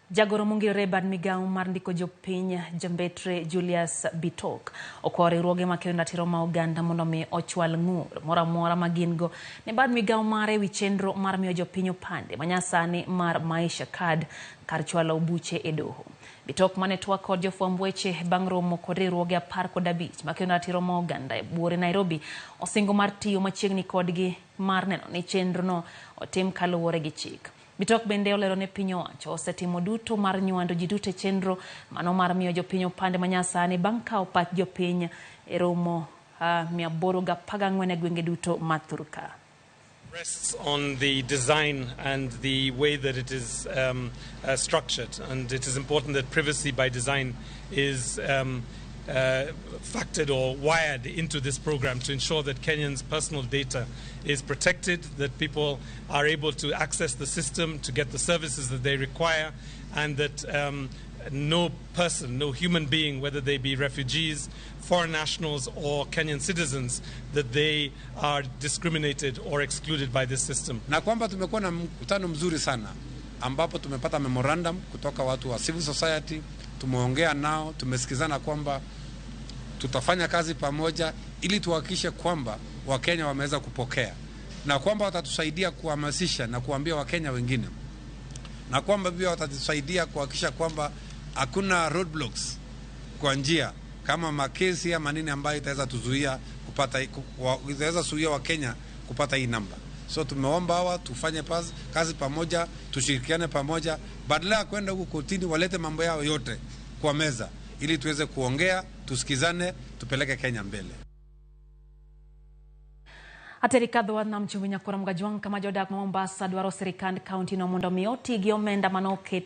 Jagoro Ramogi Rebad Migago mar ndiko jopiny Jambetre Julius Bitok okore ruoge makendo tiro ma oganda mondo mi ochwal ng'ur moramora magingo ne bad migago mare wi chenro mar miyo jopiny opande manyasani mar maisha card kar chwalo buche e doho. Bitok mane twak kod jofwamb weche bang' romo kod riwruoge 15 makendo tiro ma oganda e buore Nairobi osingo mar tiyo machiegni kodgi mar neno ni chenro no otim kaluwore gi chik. Bitok bende olero ne piny owacho osetimo duto mar nyuando ji duto chenro mano mar miyo jopiny opande manyasani bang' kawo pach jopiny e romo 814 e gwenge duto mathurka. Rests on the design and the way that it is structured, and it is important that privacy by design is factored or wired into this program to ensure that Kenyans' personal data is protected, that people are able to access the system to get the services that they require, and that no person, no human being, whether they be refugees, foreign nationals or Kenyan citizens, that they are discriminated or excluded by this system. Na kwamba tumekuwa na mkutano mzuri sana ambapo tumepata memorandum kutoka watu wa civil society, tumeongea nao, tumesikizana kwamba tutafanya kazi pamoja ili tuhakikishe kwamba Wakenya wameweza kupokea, na kwamba watatusaidia kuhamasisha na kuambia Wakenya wengine, na kwamba pia watatusaidia kuhakikisha kwamba hakuna roadblocks kwa njia kama makesi ama nini ambayo itaweza tuzuia kupata, itaweza zuia Wakenya kupata hii namba. So tumeomba hawa tufanye kazi pamoja, tushirikiane pamoja, badala ya kwenda huko kotini walete mambo yao yote kwa meza ili tuweze kuongea, tusikizane, tupeleke Kenya mbele. Aterikadho na mchumi nyakura mgajwang kama jodak Mombasa dwaro serikand county no mondo mioti gi omenda manoket